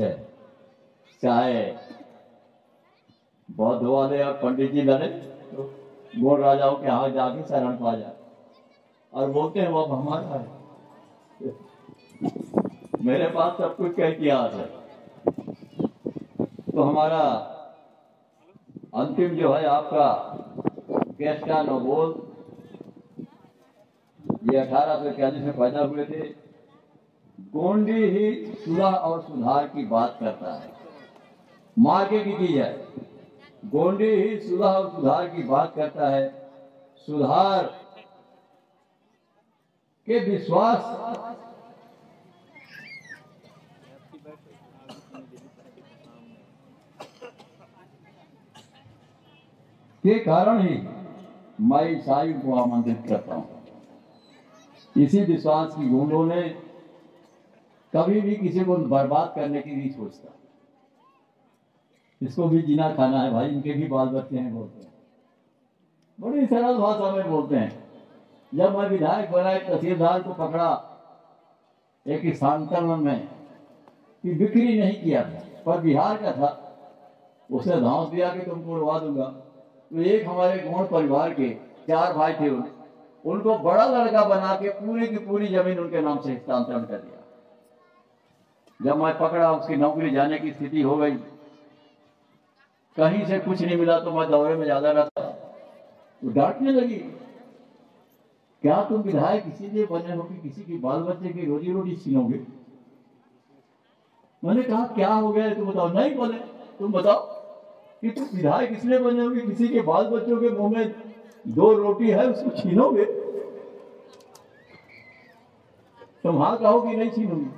है, चाहे बौद्ध वाले और पंडित जी लड़े तो गोड़ राजाओं के यहाँ जाके शरण पा जाए और बोलते हैं वो अब हमारा है। मेरे पास सब कुछ का इतिहास है। तो हमारा अंतिम जो है आपका कैस्टा नोबोल, ये 1841 में पैदा हुए थे। गोंडी ही सुलह और सुधार की बात करता है। मार्के की चीज है, गोंडी ही सुलह और सुधार की बात करता है। सुधार के विश्वास के कारण ही मैं ईसाई को आमंत्रित करता हूं। इसी विश्वास की गूंजों ने कभी भी किसी को बर्बाद करने की नहीं सोचता। इसको भी जीना खाना है भाई, इनके भी बाल बच्चे हैं, बोलते हैं, बड़ी सरल भाषा में बोलते हैं। जब मैं विधायक बना, एक तहसीलदार को पकड़ा एक स्थानांतरण में कि बिक्री नहीं किया था, पर बिहार का था, उसे धांस दिया कि तुमको उड़वा दूंगा। तो एक हमारे गौड़ परिवार के 4 भाई थे, उनको बड़ा लड़का बना के पूरी की पूरी जमीन उनके नाम से हस्तांतरण कर दिया। जब मैं पकड़ा, उसकी नौकरी जाने की स्थिति हो गई, कहीं से कुछ नहीं मिला, तो मैं दौरे में ज्यादा रहता, तो डांटने लगी, क्या तुम विधायक इसीलिए बने हो कि किसी की बाल बच्चे की रोजी रोटी छीनोगे? मैंने कहा क्या हो गया तुम बताओ। नहीं बोले, तुम बताओ कि तुम विधायक इसलिए बने हो कि किसी के बाल बच्चों के मुंह में 2 रोटी है उसको छीनोगे? तुम हाँ कहो कि नहीं छीनोगे?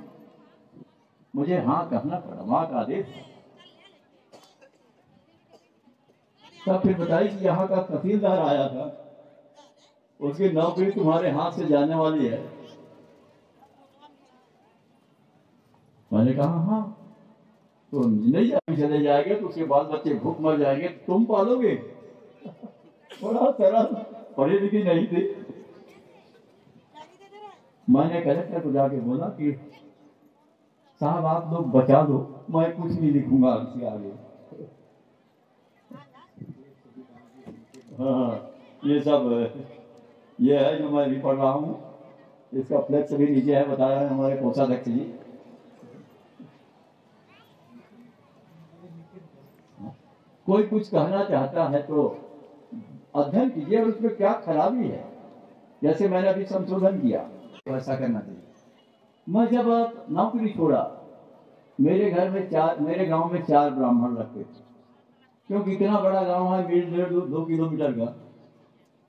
मुझे हाँ कहना पड़ा, मां का आदेश। तब फिर बताइए कि यहाँ का तहसीलदार आया था, उसकी नौकरी तुम्हारे हाथ से जाने वाली है। मैंने कहा हाँ, तो नहीं चले जाएंगे तो उसके बाल बच्चे भूख मर जाएंगे, तुम पालोगे? बड़ा सरल, पढ़ी लिखी नहीं थी। मैंने कलेक्टर को जाके बोला कि साहब आप लोग बचा दो, मैं कुछ नहीं लिखूंगा इसके आगे। हाँ, ये है जो मैं भी पढ़ रहा हूँ, इसका फ्लेक्स भी नीचे है, बता रहे हैं हमारे कोषाध्यक्ष जी। कोई कुछ कहना चाहता है तो अध्ययन कीजिए और उसमें क्या खराबी है। जैसे मैंने अभी संशोधन किया, वैसा करना चाहिए। मैं जब नौकरी छोड़ा, मेरे गांव में 4 ब्राह्मण रखते थे, क्योंकि इतना बड़ा गांव है, 1.5-2 किलोमीटर का।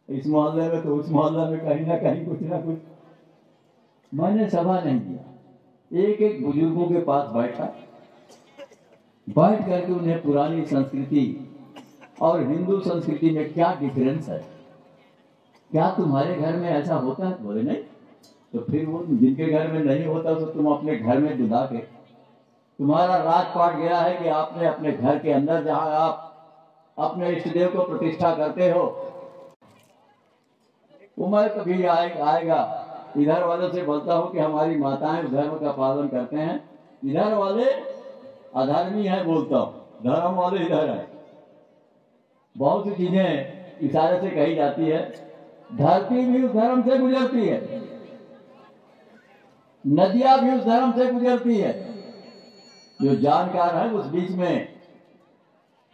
इस मोहल्ले में तो उस मोहल्ले में कहीं ना कहीं कुछ ना कुछ। मैंने सभा नहीं किया, एक एक बुजुर्गों के पास बैठ करके उन्हें पुरानी संस्कृति और हिंदू संस्कृति में क्या डिफरेंस है, क्या तुम्हारे घर में ऐसा होता है? बोले नहीं। तो फिर वो जिनके घर में नहीं होता तो तुम अपने घर में बुला के, तुम्हारा राजपाट गया है कि आपने अपने घर के अंदर जहां आप अपने इष्ट देव को प्रतिष्ठा करते हो, उम्र कभी आएगा। इधर वालों से बोलता हूँ कि हमारी माताएं धर्म का पालन करते हैं, इधर वाले अधर्मी है बोलता हूँ, धर्म वाले इधर है। बहुत सी चीजें इशारे से कही जाती है। धरती भी उस धर्म से गुजरती है, नदियां भी उस धर्म से गुजरती है। जो जानकार है उस बीच में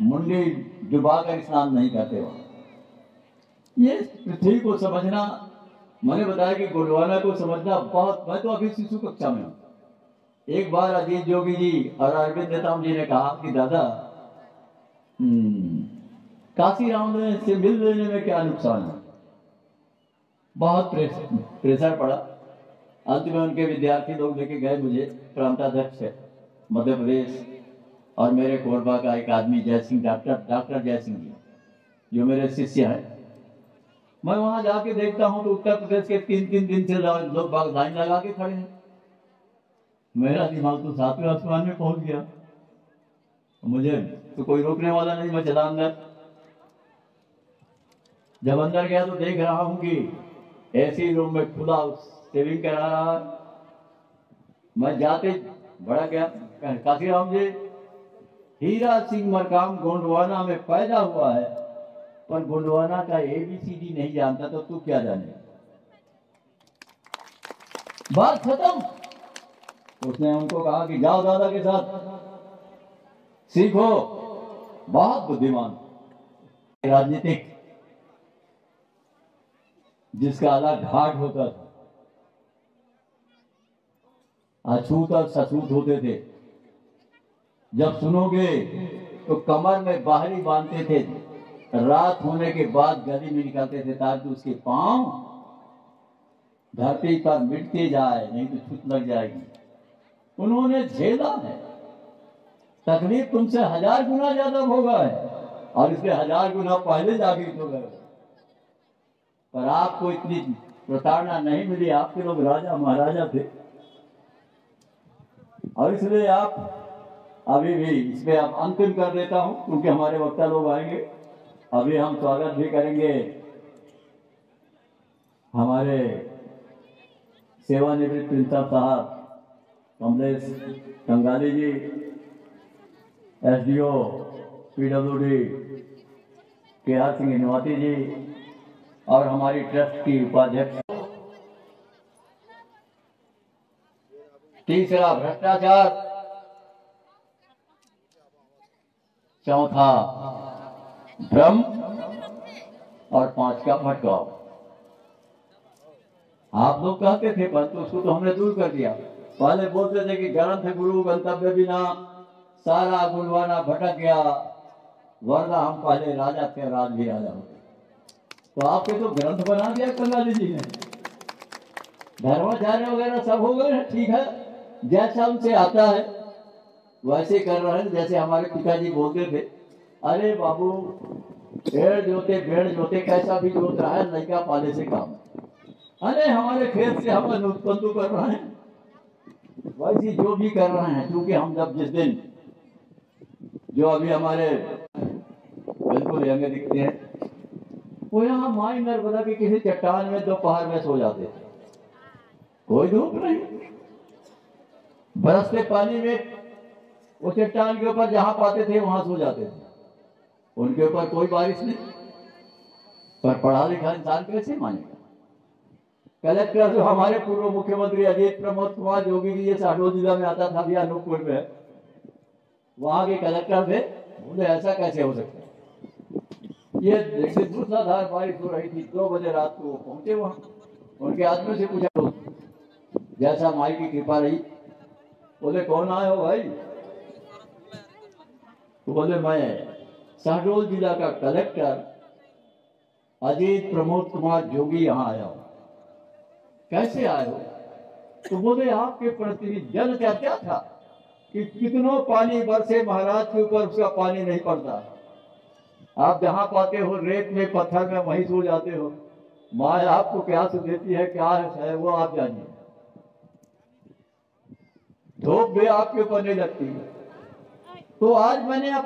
मुंडी डुबाकर स्नान नहीं करते हो। ये पृथ्वी को समझना, मैंने बताया कि गोंडवाना को समझना बहुत। मैं तो अभी शिशु कक्षा में हूं। एक बार अजीत जोगी जी और अरविंद नेताम जी ने कहा कि दादा, काशी राम से मिल लेने में क्या नुकसान है? बहुत प्रेशर पड़ा। अंत में उनके विद्यार्थी लोग लेके गए मुझे, प्रांताध्यक्ष मध्य प्रदेश और मेरे कोरबा का एक आदमी जय सिंह, डॉक्टर जय सिंह जी, जो मेरे शिष्य हैं। मैं वहां जाके देखता हूं तो उत्तर प्रदेश के 3-3 दिन से लोग बाग लाइन लगा के खड़े हैं। मेरा दिमाग तो 7वें आसमान में पहुंच गया। मुझे तो कोई रोकने वाला नहीं, मैं चला अंदर। जब अंदर गया तो देख रहा हूं कि एसी रूम में खुला शेविंग करा रहा है। मैं जाते बड़ा गया काशीराम जी, हीरा सिंह मरकाम गोंडवाना में पैदा हुआ है, पर गोंडवाना का ABCD नहीं जानता, तो तू क्या जाने। बात खत्म। उसने उनको कहा कि जाओ दादा के साथ सीखो, बहुत बुद्धिमान राजनीतिक, जिसका अलग घाट होता था, अछूत और सछूत होते थे। जब सुनोगे तो कमर में बाहरी बांधते थे, रात होने के बाद गली में निकलते थे ताकि उसके पांव धरती पर मिटते जाए, नहीं तो छूत लग जाएगी। उन्होंने झेला है, तकलीफ तुमसे 1000 गुना ज्यादा होगा है, और इसलिए 1000 गुना पहले जागृत हो गए। पर आपको इतनी प्रताड़ना नहीं मिली, आपके लोग राजा महाराजा थे, और इसलिए आप अभी भी इसमें आप अंतिम कर देता हूं, क्योंकि हमारे वक्ता लोग आएंगे। अभी हम स्वागत भी करेंगे हमारे सेवानिवृत्त प्रिंसिपल साहब कमलेश कंगाली जी, SDO PWD KR सिंह हिनवाती जी, और हमारी ट्रस्ट की उपाध्यक्ष। तीसरा भ्रष्टाचार, चौथा भ्रम, और 5वां भटकाव। आप लोग कहते थे, पर तो उसको तो हमने दूर कर दिया। पहले बोलते थे कि ग्रंथ गुरु गंतव्य बिना सारा गुणवाना भटक गया, वरना हम पहले राजा थे, राज भी राजा होते। तो आपके तो ग्रंथ बना दिया कंगाली जी ने, धर्माचार्य वगैरह सब हो गए, ठीक है, जैसा उनसे आता है वैसे कर रहे हैं। जैसे हमारे पिताजी बोलते थे, अरे बाबू पेड़ जोते पेड़ जोते, कैसा भी जोत रहा है, लड़का पाले से काम। अरे हमारे खेत से हम उत्पन्न कर रहे हैं, वैसे जो भी कर रहे हैं, क्योंकि हम जब जिस दिन, जो अभी हमारे बिल्कुल यंग दिखते हैं, वो यहाँ माई नर्मदा के किसी चट्टान में दोपहर में सो जाते थे, कोई धूप नहीं, बरसते पानी में वो चट्टान के ऊपर जहां पाते थे वहां सो जाते थे, उनके ऊपर कोई बारिश नहीं। पर पढ़ा लिखा इंसान कैसे मानेगा। कलेक्टर जो हमारे पूर्व मुख्यमंत्री अजीत प्रमोद कुमार जोगी जी, ये शहडोल जिला में आता था, अभी अनूपपुर में, वहां के कलेक्टर थे, बोले ऐसा कैसे हो सकता है। ये देखिए मूसलाधार बारिश हो रही थी, 2 बजे रात को पहुंचे वहां, उनके आदमी से पूछा तो जैसा माई की कृपा रही, बोले कौन आए हो भाई, तो बोले मैं शहडोल जिला का कलेक्टर अजीत प्रमोद कुमार जोगी यहाँ आया हूं। कैसे आए हो, तो बोले आपके प्रति जन चर्चा था कि कितनों पानी बरसे महाराज के ऊपर, उसका पानी नहीं पड़ता, आप जहां पाते हो रेत में पत्थर में वहीं सो जाते हो, माँ आपको क्या देती है, क्या है वो आप जानिए, धूप भी आपके ऊपर नहीं लगती। तो आज मैंने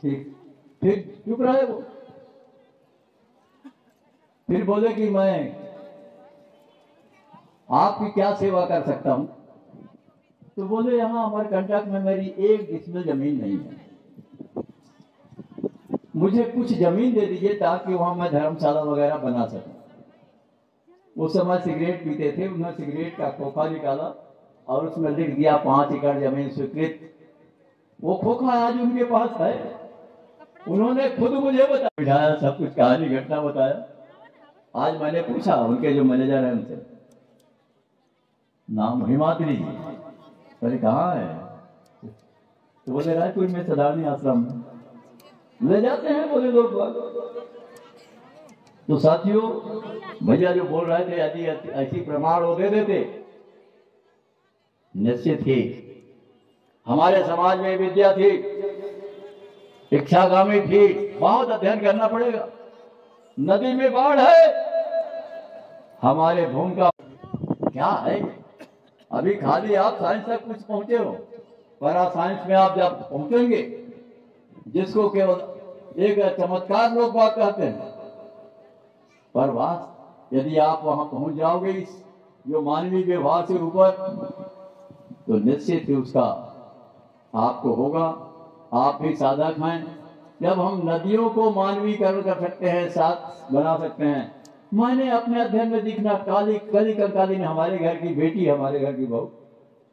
ठीक फिर चुप रहे वो, फिर बोले कि मैं आपकी क्या सेवा कर सकता हूं। तो बोले यहाँ हमारे कंटक में मेरी 1 डिसमिल जमीन नहीं है, मुझे कुछ जमीन दे दीजिए ताकि वहां मैं धर्मशाला वगैरह बना सकूं। उस समय सिगरेट पीते थे, उन्होंने सिगरेट का खोखा निकाला और उसमें लिख दिया 5 एकड़ जमीन स्वीकृत। वो खोखा आज उनके पास है, उन्होंने खुद मुझे बताया, सब कुछ कहानी घटना बताया। आज मैंने पूछा उनके जो मैनेजर है उनसे, नाम हिमाद्री जी, अरे कहाँ है, तो बोले रायपुर में सदारनी आश्रम में ले जाते हैं, बोले लोग। तो साथियों, भैया जो बोल रहे थे यदि ऐसी प्रमाण वो दे देते, निश्चित ही हमारे समाज में विद्या थी, इच्छागामी थी, बहुत अध्ययन करना पड़ेगा। नदी में बाढ़ है, हमारे भूमि का क्या है, अभी खाली आप साइंस तक कुछ पहुंचे हो, पर साइंस में आप जब पहुंचेंगे, जिसको केवल एक चमत्कार लोग बात कहते हैं, पर यदि आप वहां पहुंच जाओगे इस जो मानवीय व्यवहार से ऊपर, तो निश्चित ही उसका आपको होगा। आप भी साधक हैं। जब हम नदियों को मानवीकरण कर सकते हैं, साथ बना सकते हैं। मैंने अपने अध्ययन में दिखना, काली कली कंकाली ने हमारे घर की बेटी, हमारे घर की बहू,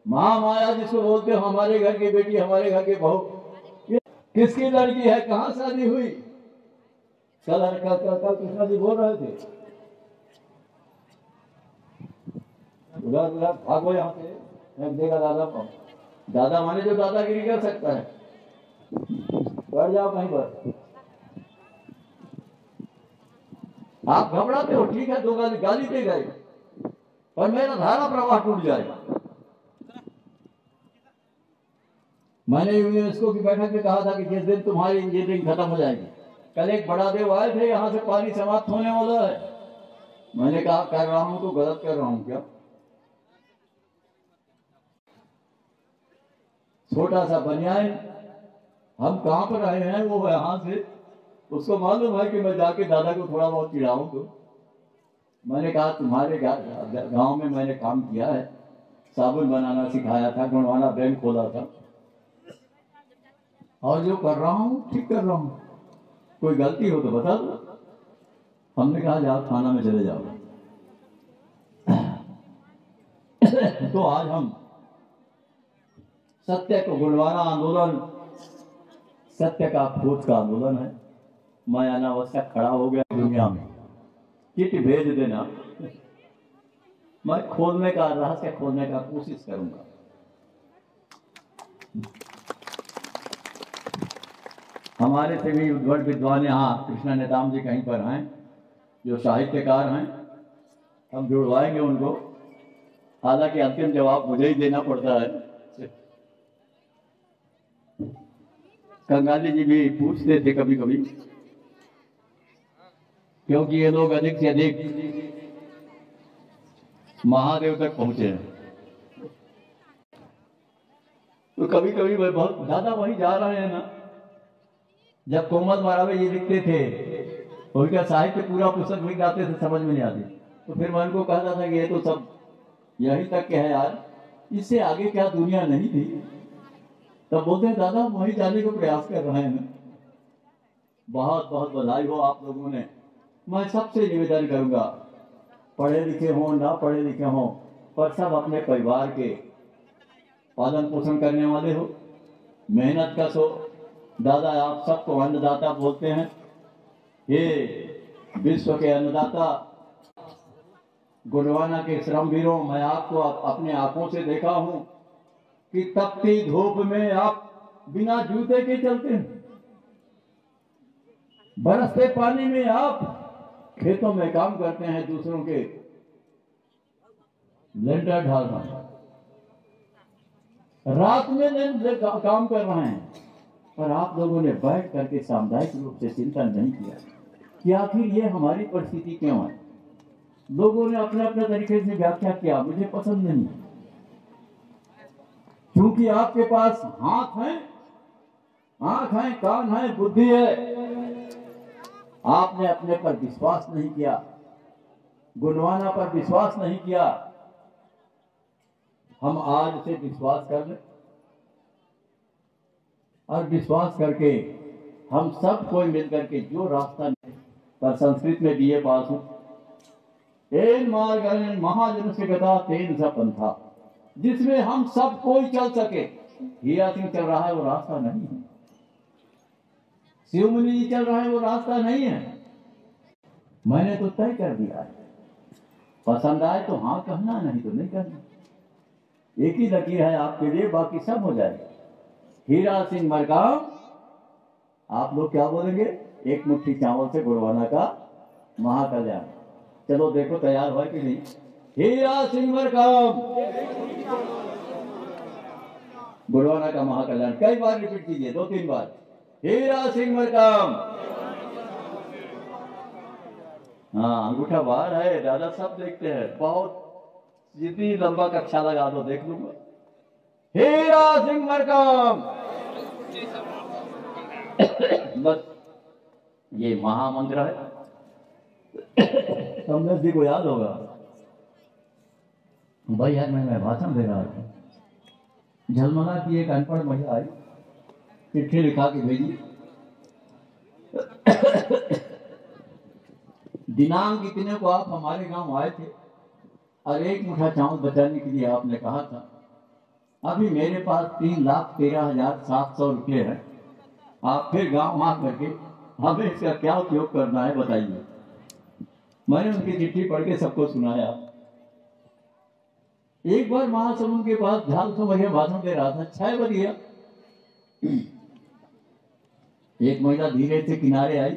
महामाया जिसको बोलते हो, हमारे घर की बेटी, हमारे घर की बहू, ये किसकी लड़की है, कहाँ शादी हुई? कल कृष्णा जी बोल रहे थे, उधर उधर भागो यहाँ से, मैं देगा दादा को। दादा माने जो दादागिरी कर सकता है, बैठ जाओ कहीं पर। आप घबराते हो, ठीक है, 2 गाली दे गए, पर मेरा धारा प्रवाह टूट जाएगा। मैंने यूनेस्को की बैठक में कहा था कि जिस दिन तुम्हारी इंजीनियरिंग खत्म हो जाएगी, कल एक बड़ा देव आए थे, यहां से पानी समाप्त होने वाला है। मैंने कहा कर रहा हूं तो गलत कर रहा हूं क्या? छोटा सा बनियान, हम कहां पर आए हैं, वो यहां से, उसको मालूम है कि मैं जाके दादा को थोड़ा बहुत चिढ़ाऊं। तो मैंने कहा तुम्हारे गांव में मैंने काम किया है, साबुन बनाना सिखाया था, गुणवाना बैंक खोला था, और जो कर रहा हूं ठीक कर रहा हूं, कोई गलती हो तो बता दो। हमने कहा जाओ थाना में चले जाओ। तो आज हम सत्य को गुणवाना आंदोलन, सत्य का खोज का आंदोलन है। मैं अनावश्यक खड़ा हो गया दुनिया में, चिट्ठी भेज देना, मैं खोलने का, रहस्य खोलने का कोशिश करूंगा। हमारे से भी उद्भट विद्वान यहाँ कृष्णा नेताम जी कहीं पर हैं, जो साहित्यकार हैं, हम जुड़वाएंगे उनको। हालांकि अंतिम जवाब मुझे ही देना पड़ता है। कंगाली जी भी पूछते थे कभी कभी, क्योंकि ये लोग अधिक से अधिक महादेव तक पहुंचे हैं, तो कभी कभी वह बहुत दादा वही जा रहे हैं ना। जब कोमल महाराज ये लिखते थे, उनका साहित्य पूरा पुस्तक लिख जाते थे, समझ में नहीं आती, तो फिर मैं उनको कहता था कि ये तो सब यही तक के है यार, इससे आगे क्या दुनिया नहीं थी। तब बोलते हैं दादा वही जाने को प्रयास कर रहे हैं। बहुत बहुत बधाई हो आप लोगों ने। मैं सबसे निवेदन करूंगा, पढ़े लिखे हो ना पढ़े लिखे हो, पर सब अपने परिवार के पालन पोषण करने वाले हो, मेहनत कश हो। दादा आप सबको अन्नदाता बोलते हैं। ये विश्व के अन्नदाता गुणवाना के श्रमवीरों, मैं आपको अपने आंखों से देखा हूं कि तपती धूप में आप बिना जूते के चलते हैं, बरसते पानी में आप खेतों में काम करते हैं, दूसरों के लेंटर ढालना, रात में काम कर रहे हैं, पर आप लोगों ने बैठ करके सामुदायिक रूप से चिंतन नहीं किया कि आखिर ये हमारी परिस्थिति क्यों है। लोगों ने अपने अपने तरीके से व्याख्या किया, मुझे पसंद नहीं, क्योंकि आपके पास हाथ है, आंख है, कान है, बुद्धि है, आपने अपने पर विश्वास नहीं किया, गुणवाना पर विश्वास नहीं किया। हम आज से विश्वास कर लें, और विश्वास करके हम सब कोई मिलकर के जो रास्ता, पर संस्कृत में बीए पास हूं, तेन मार्ग महाजन से गता तेन सा पंथा, जिसमें हम सब कोई चल सके। हीरा सिंह चल रहा है वो रास्ता नहीं है, शिव मुनि जी चल रहा है वो रास्ता नहीं है। मैंने तो तय कर दिया है, पसंद आए तो हाँ कहना, नहीं तो नहीं कहना। एक ही लकीर है आपके लिए, बाकी सब हो जाएगा। हीरा सिंह मरकाम, आप लोग क्या बोलेंगे? एक मुट्ठी चावल से गुणवाना का महाकल्याण। चलो देखो तैयार हुआ कि नहीं। हीरा सिंह मरकाम, गुणवाना का महाकल्याण। कई बार रिपीट कीजिए, 2-3 बार। हीरा सिंह मरकाम। हाँ, अंगूठा बाहर है, दादा सब देखते हैं। बहुत जितनी लंबा कक्षा लगा दो, देख लूंगा। हीरा सिंह मरकाम। बस ये महामंत्र है। समझ जी को याद होगा भाई, यार मैं भाषण दे रहा था, झलमला की एक अनपढ़ महिला आई, चिट्ठी लिखा के भेजी, दिनांक इतने को आप हमारे गांव आए थे और 1 मुठ्ठा चावल बचाने के लिए आपने कहा था, अभी मेरे पास 3,13,700 रुपये है, आप फिर गांव आ करके हमें इसका क्या उपयोग करना है बताइए। मैंने उनकी चिट्ठी पढ़ के सबको सुनाया। एक बार महासमुंद के पास झाल से मैं भाषण दे रहा था, 6 बज गया, एक महिला धीरे से किनारे आई,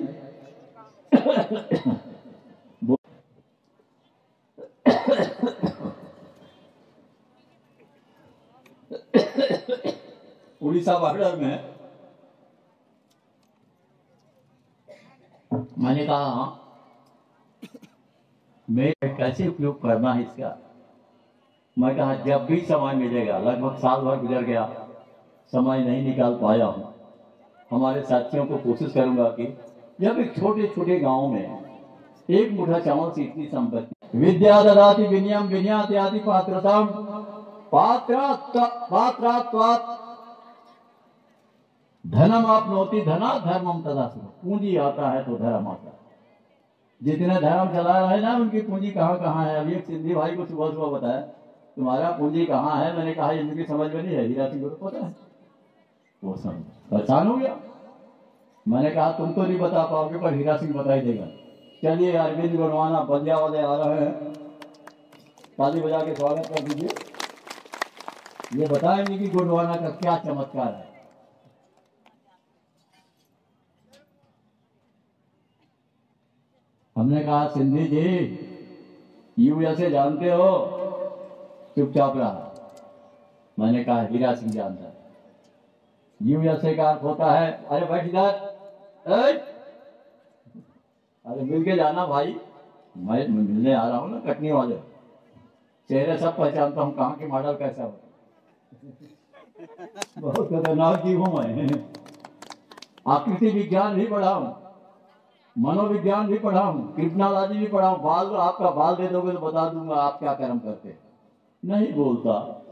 उड़ीसा बॉर्डर में। मैंने कहा मैं कैसे उपयोग करना है इसका। मैं कहा जब भी समय मिलेगा, लगभग साल भर गुजर गया, समय नहीं निकाल पाया हूँ, हमारे साथियों को कोशिश करूंगा कि जब एक छोटे छोटे गांव में 1 मुठ्ठा चावल से इतनी संपत्ति, विद्या ददाति विनयम विनयाति आदि पात्रताम पात्रात्वात् धनम आपनोति धना धर्मम तदा। पूंजी आता है तो धर्म आता है। जितने धर्म चला रहे ना, उनकी पूंजी कहाँ कहाँ है। अभी एक सिंधी भाई को सुबह सुबह बताया, तुम्हारा पूंजी कहाँ है। मैंने कहा इनकी समझ में नहीं है, हीरा सिंह को पता है। वो समझ परेशान हो गया। मैंने कहा तुम तो नहीं बता पाओगे, पर हीरा सिंह बता ही देगा। चलिए अरविंद गोंडवाना बलिया वाले आ रहे हैं, ताली बजा के स्वागत कर दीजिए। ये बताएंगे कि गोंडवाना का क्या चमत्कार है। हमने कहा सिंधी जी यूएसए जानते हो? चुपचाप रहा। मैंने कहा हीरा सिंह जानता है। यूएसए का अर्थ होता है, अरे बैठ इधर, अरे मिल के जाना भाई, मैं मिलने आ रहा हूँ ना, कटनी वाले। चेहरे सब पहचानता हूँ, कहाँ के मॉडल कैसा हो। बहुत खतरनाक जीव हूँ मैं। आकृति विज्ञान भी पढ़ा हूँ, मनोविज्ञान भी पढ़ा हूँ, कृष्णालॉजी भी पढ़ा हूँ। बाल, आपका बाल दे दोगे तो बता दूंगा आप क्या कर्म करते। नहीं बोलता।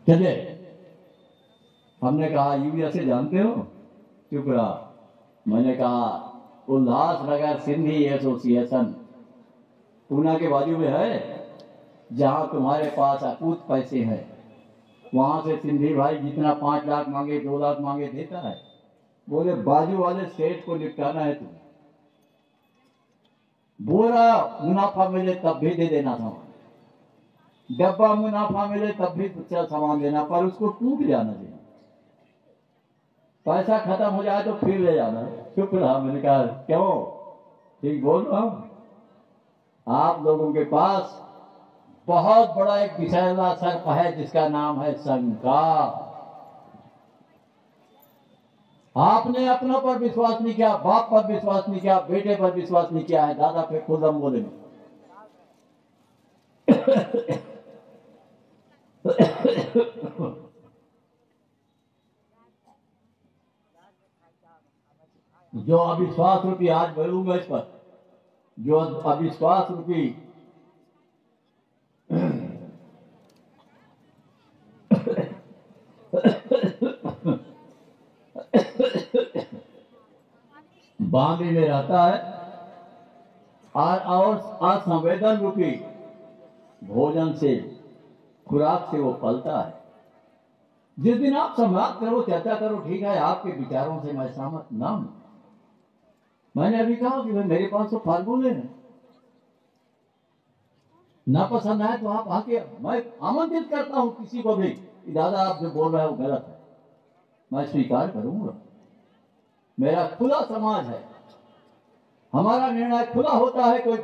चलिए, हमने कहा यूएसए जानते हो? चुप रहा। मैंने कहा उल्लासनगर सिंधी एसोसिएशन पूना के बाजू में है, जहां तुम्हारे पास अकूत पैसे हैं, वहां से सिंधी भाई जितना 5 लाख मांगे, 2 लाख मांगे देता है। बोले बाजू वाले स्टेट को निपटाना है तुम, बोरा मुनाफा मिले तब भी दे देना सामान, डब्बा मुनाफा मिले तब भी सामान देना, पर उसको टूट जाना चाहिए। पैसा खत्म हो जाए तो फिर ले जाना। चुप रहा। मैंने कहा क्यों? ठीक बोल रहा हूं। आप लोगों के पास बहुत बड़ा एक विषैला सर्प है जिसका नाम है शंका। आपने अपनों पर विश्वास नहीं किया, बाप पर विश्वास नहीं किया, बेटे पर विश्वास नहीं किया है। दादा पे खुद हम बोलेंगे। जो अविश्वास रूपी, आज बोलूंगा इस पर, जो अविश्वास रूपी बांध में रहता है और असंवेदन रूपी भोजन से, खुराक से वो पलता है। जिस दिन आप संवाद करो, चर्चा करो, ठीक है, आपके विचारों से मैं सहमत ना हूं। मैंने अभी कहा कि मेरे पास तो फार्मूले हैं, ना पसंद आए तो आप आके, मैं आमंत्रित करता हूं किसी को भी कि दादा आप जो बोल रहे हो गलत है, मैं स्वीकार करूंगा। मेरा खुला समाज है, हमारा निर्णय खुला होता है। कोई